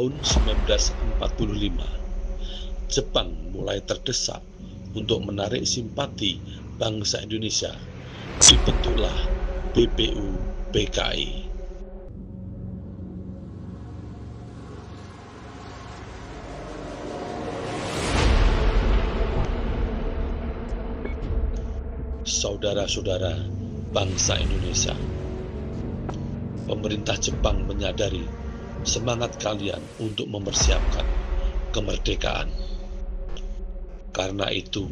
tahun 1945, Jepang mulai terdesak untuk menarik simpati bangsa Indonesia. Dibentuklah BPU PKI. Saudara-saudara bangsa Indonesia, pemerintah Jepang menyadari semangat kalian untuk mempersiapkan kemerdekaan. Karena itu,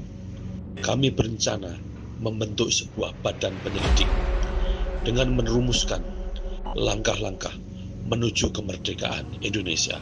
kami berencana membentuk sebuah badan penyelidik dengan merumuskan langkah-langkah menuju kemerdekaan Indonesia.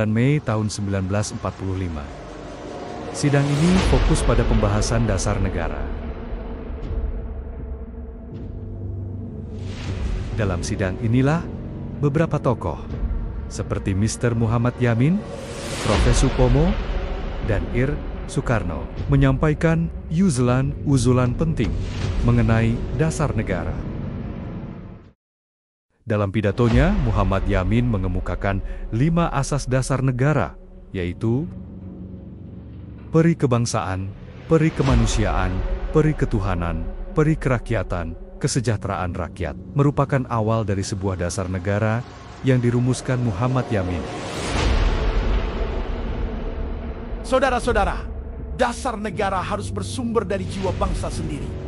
Mei tahun 1945. Sidang ini fokus pada pembahasan dasar negara. Dalam sidang inilah, beberapa tokoh, seperti Mr. Muhammad Yamin, Profesor Supomo, dan Ir. Soekarno, menyampaikan usulan penting mengenai dasar negara. Dalam pidatonya, Muhammad Yamin mengemukakan 5 asas dasar negara, yaitu peri kebangsaan, peri kemanusiaan, peri ketuhanan, peri kerakyatan, kesejahteraan rakyat, merupakan awal dari sebuah dasar negara yang dirumuskan Muhammad Yamin. Saudara-saudara, dasar negara harus bersumber dari jiwa bangsa sendiri.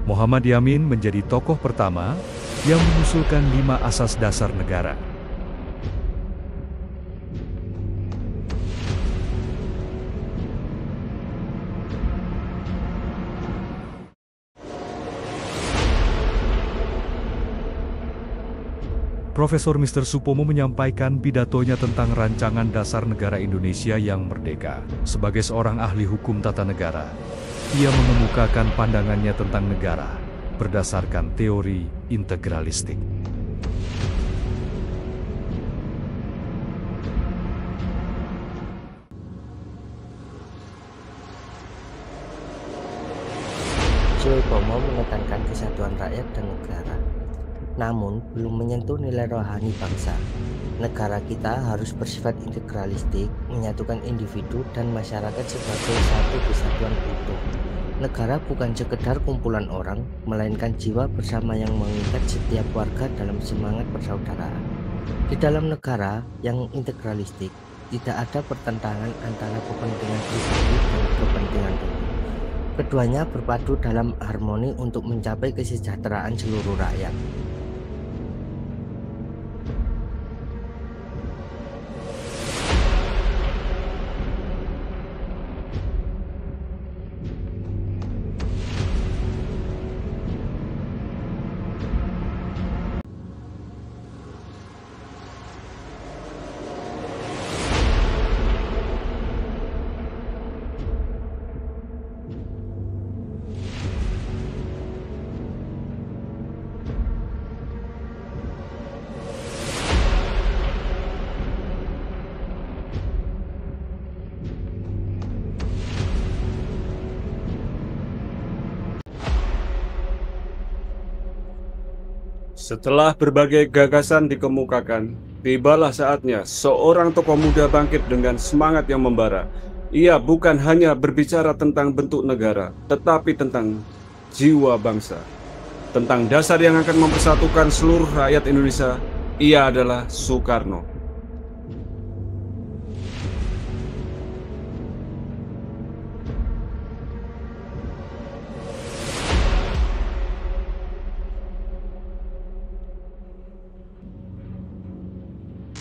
Muhammad Yamin menjadi tokoh pertama yang mengusulkan 5 asas dasar negara. Profesor Mr. Supomo menyampaikan pidatonya tentang rancangan dasar negara Indonesia yang merdeka. Sebagai seorang ahli hukum tata negara, ia mengemukakan pandangannya tentang negara berdasarkan teori integralistik. Supomo menekankan kesatuan rakyat dan negara, namun belum menyentuh nilai rohani bangsa. Negara kita harus bersifat integralistik, menyatukan individu dan masyarakat sebagai satu kesatuan utuh. Negara bukan sekedar kumpulan orang, melainkan jiwa bersama yang mengikat setiap warga dalam semangat persaudaraan. Di dalam negara yang integralistik, tidak ada pertentangan antara kepentingan pribadi dan kepentingan umum. Keduanya berpadu dalam harmoni untuk mencapai kesejahteraan seluruh rakyat. Setelah berbagai gagasan dikemukakan, tibalah saatnya seorang tokoh muda bangkit dengan semangat yang membara. Ia bukan hanya berbicara tentang bentuk negara, tetapi tentang jiwa bangsa. Tentang dasar yang akan mempersatukan seluruh rakyat Indonesia. Ia adalah Soekarno.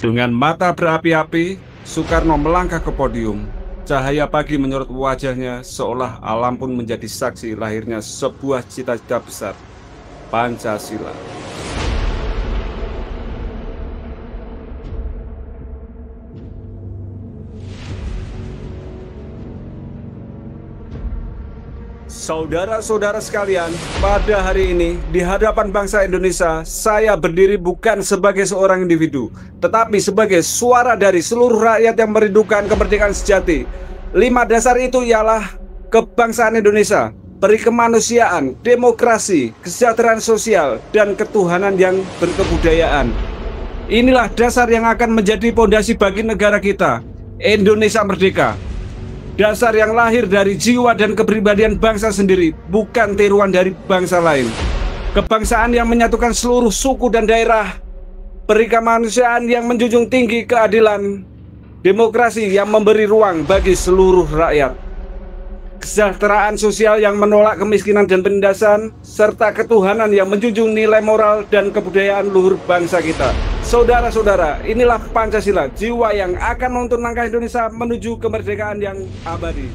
Dengan mata berapi-api, Soekarno melangkah ke podium. Cahaya pagi menyorot wajahnya, seolah alam pun menjadi saksi lahirnya sebuah cita-cita besar, Pancasila. Saudara-saudara sekalian, pada hari ini di hadapan bangsa Indonesia, saya berdiri bukan sebagai seorang individu, tetapi sebagai suara dari seluruh rakyat yang merindukan kemerdekaan sejati. 5 dasar itu ialah kebangsaan Indonesia, perikemanusiaan, demokrasi, kesejahteraan sosial, dan ketuhanan yang berkebudayaan. Inilah dasar yang akan menjadi pondasi bagi negara kita, Indonesia merdeka. Dasar yang lahir dari jiwa dan kepribadian bangsa sendiri, bukan tiruan dari bangsa lain. Kebangsaan yang menyatukan seluruh suku dan daerah, perikemanusiaan yang menjunjung tinggi keadilan, demokrasi yang memberi ruang bagi seluruh rakyat, kesejahteraan sosial yang menolak kemiskinan dan penindasan, serta ketuhanan yang menjunjung nilai moral dan kebudayaan luhur bangsa kita. Saudara-saudara, inilah Pancasila, jiwa yang akan menuntun langkah Indonesia menuju kemerdekaan yang abadi.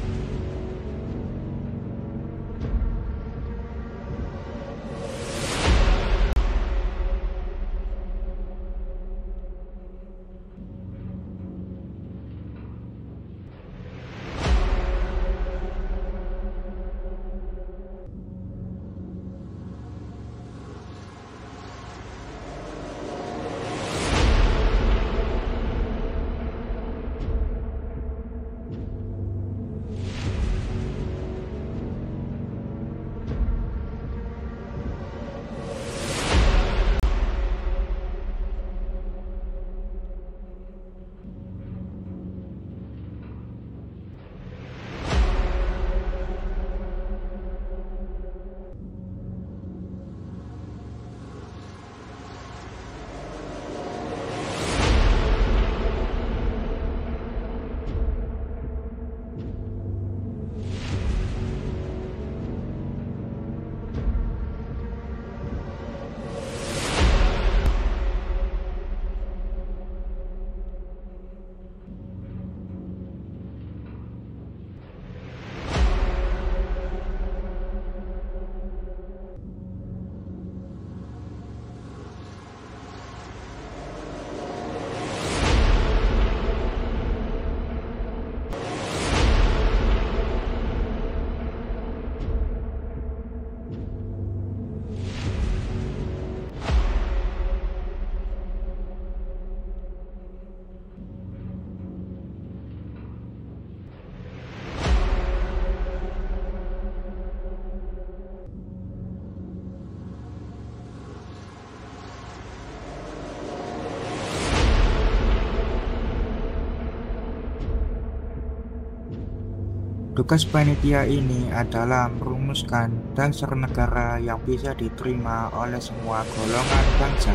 Tugas panitia ini adalah merumuskan dasar negara yang bisa diterima oleh semua golongan bangsa.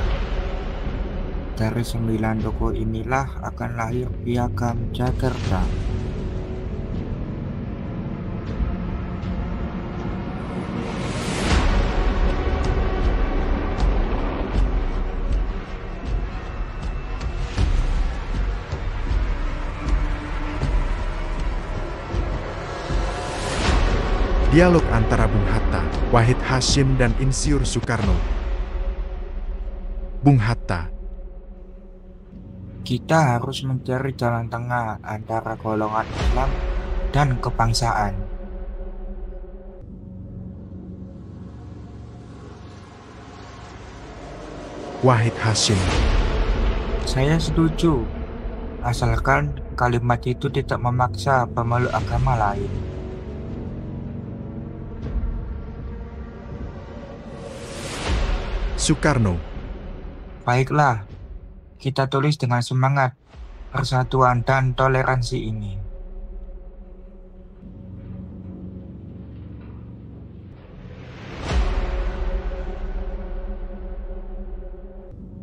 Dari 9 tokoh inilah akan lahir Piagam Jakarta. Dialog antara Bung Hatta, Wahid Hasyim dan Insinyur Soekarno. Bung Hatta, Kita harus mencari jalan tengah antara golongan Islam dan kebangsaan. Wahid Hasyim, Saya setuju, asalkan kalimat itu tidak memaksa pemeluk agama lain. Soekarno, Baiklah, kita tulis dengan semangat persatuan dan toleransi ini.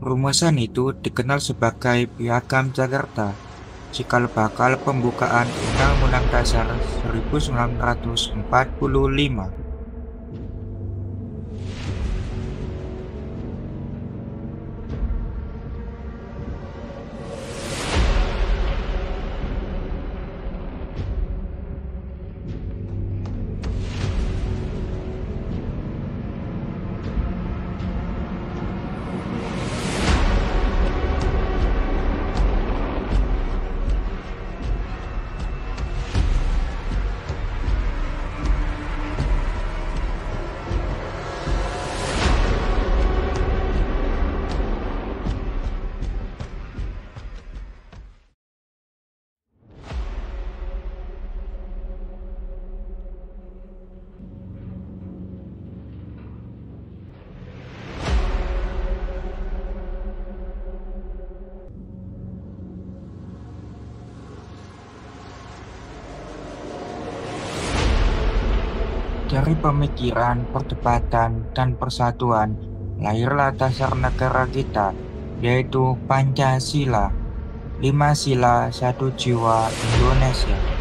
Rumusan itu dikenal sebagai Piagam Jakarta, cikal bakal pembukaan Undang-Undang Dasar 1945. Dari pemikiran, perdebatan, dan persatuan, lahirlah dasar negara kita, yaitu Pancasila. 5 sila, 1 jiwa Indonesia.